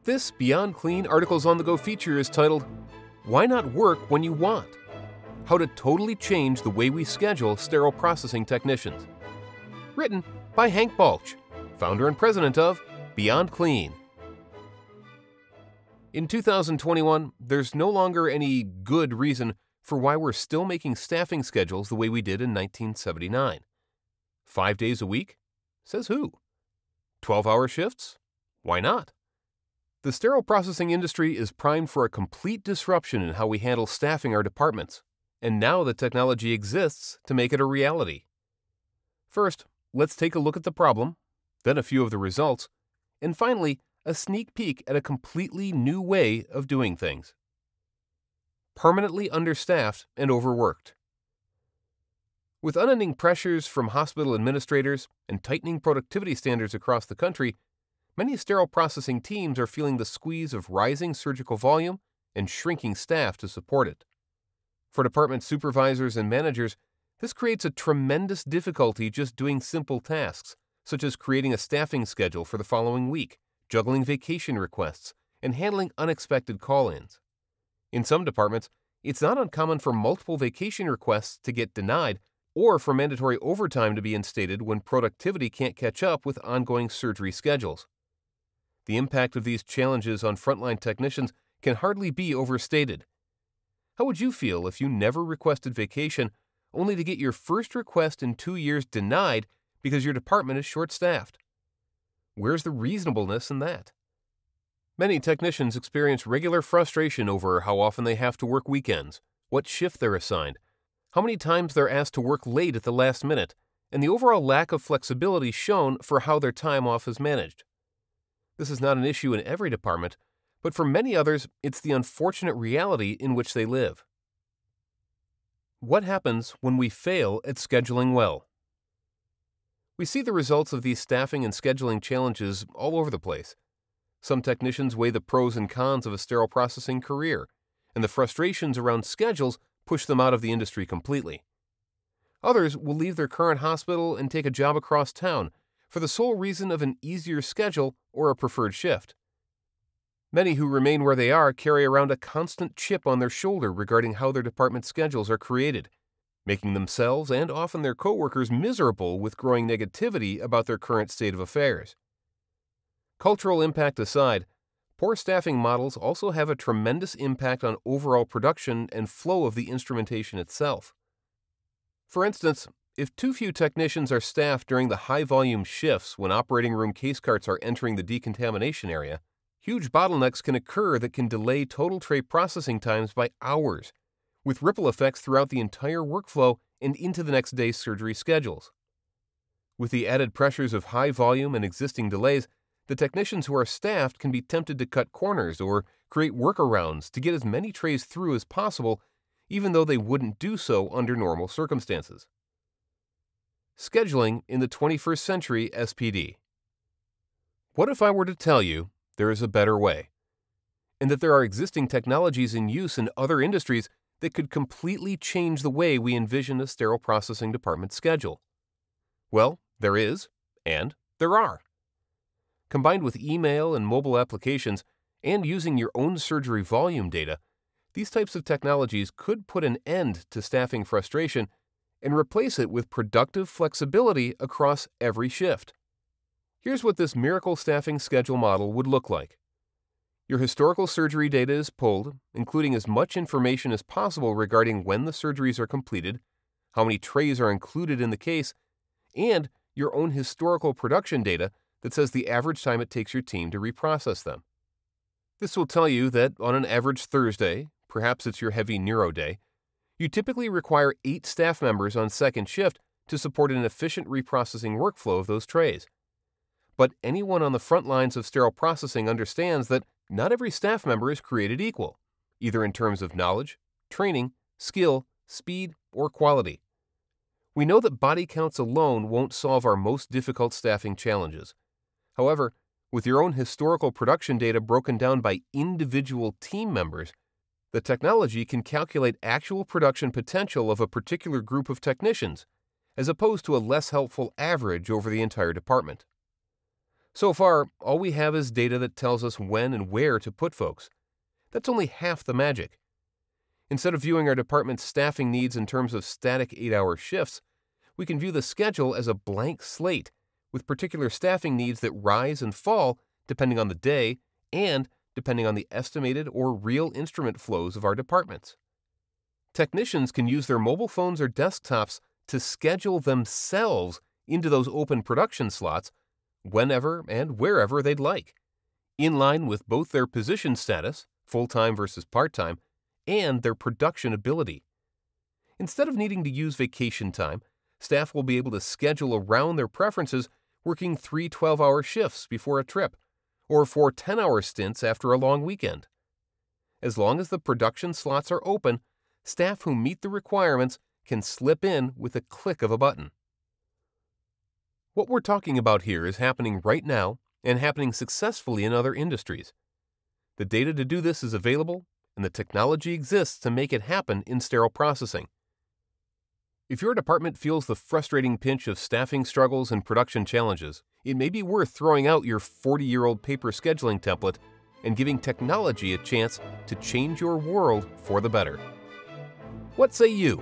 This Beyond Clean Articles on the Go feature is titled, Why Not Work When You Want? How to Totally Change the Way We Schedule Sterile Processing Technicians. Written by Hank Balch, founder and president of Beyond Clean. In 2021, there's no longer any good reason for why we're still making staffing schedules the way we did in 1979. 5 days a week? Says who? 12-hour shifts? Why not? The sterile processing industry is primed for a complete disruption in how we handle staffing our departments, and now the technology exists to make it a reality. First, let's take a look at the problem, then a few of the results, and finally, a sneak peek at a completely new way of doing things. Permanently understaffed and overworked. With unending pressures from hospital administrators and tightening productivity standards across the country, many sterile processing teams are feeling the squeeze of rising surgical volume and shrinking staff to support it. For department supervisors and managers, this creates a tremendous difficulty just doing simple tasks, such as creating a staffing schedule for the following week, juggling vacation requests, and handling unexpected call-ins. In some departments, it's not uncommon for multiple vacation requests to get denied or for mandatory overtime to be instated when productivity can't catch up with ongoing surgery schedules. The impact of these challenges on frontline technicians can hardly be overstated. How would you feel if you never requested vacation, only to get your first request in 2 years denied because your department is short-staffed? Where's the reasonableness in that? Many technicians experience regular frustration over how often they have to work weekends, what shift they're assigned, how many times they're asked to work late at the last minute, and the overall lack of flexibility shown for how their time off is managed. This is not an issue in every department, but for many others, it's the unfortunate reality in which they live. What happens when we fail at scheduling well? We see the results of these staffing and scheduling challenges all over the place. Some technicians weigh the pros and cons of a sterile processing career, and the frustrations around schedules push them out of the industry completely. Others will leave their current hospital and take a job across town for the sole reason of an easier schedule or a preferred shift. Many who remain where they are carry around a constant chip on their shoulder regarding how their department schedules are created, making themselves and often their coworkers miserable with growing negativity about their current state of affairs. Cultural impact aside, poor staffing models also have a tremendous impact on overall production and flow of the instrumentation itself. For instance, if too few technicians are staffed during the high-volume shifts when operating room case carts are entering the decontamination area, huge bottlenecks can occur that can delay total tray processing times by hours, with ripple effects throughout the entire workflow and into the next day's surgery schedules. With the added pressures of high volume and existing delays, the technicians who are staffed can be tempted to cut corners or create workarounds to get as many trays through as possible, even though they wouldn't do so under normal circumstances. Scheduling in the 21st century SPD. What if I were to tell you there is a better way, and that there are existing technologies in use in other industries that could completely change the way we envision a sterile processing department schedule? Well, there is, and there are. Combined with email and mobile applications, and using your own surgery volume data, these types of technologies could put an end to staffing frustration and replace it with productive flexibility across every shift. Here's what this miracle staffing schedule model would look like. Your historical surgery data is pulled, including as much information as possible regarding when the surgeries are completed, how many trays are included in the case, and your own historical production data that says the average time it takes your team to reprocess them. This will tell you that on an average Thursday, perhaps it's your heavy neuro day, you typically require 8 staff members on second shift to support an efficient reprocessing workflow of those trays. But anyone on the front lines of sterile processing understands that not every staff member is created equal, either in terms of knowledge, training, skill, speed, or quality. We know that body counts alone won't solve our most difficult staffing challenges. However, with your own historical production data broken down by individual team members, the technology can calculate actual production potential of a particular group of technicians, as opposed to a less helpful average over the entire department. So far, all we have is data that tells us when and where to put folks. That's only half the magic. Instead of viewing our department's staffing needs in terms of static 8-hour shifts, we can view the schedule as a blank slate with particular staffing needs that rise and fall depending on the day and depending on the estimated or real instrument flows of our departments. Technicians can use their mobile phones or desktops to schedule themselves into those open production slots whenever and wherever they'd like, in line with both their position status, full-time versus part-time, and their production ability. Instead of needing to use vacation time, staff will be able to schedule around their preferences, working 3 12-hour shifts before a trip, or 4 10-hour stints after a long weekend. As long as the production slots are open, staff who meet the requirements can slip in with a click of a button. What we're talking about here is happening right now and happening successfully in other industries. The data to do this is available, and the technology exists to make it happen in sterile processing. If your department feels the frustrating pinch of staffing struggles and production challenges, it may be worth throwing out your 40-year-old paper scheduling template and giving technology a chance to change your world for the better. What say you?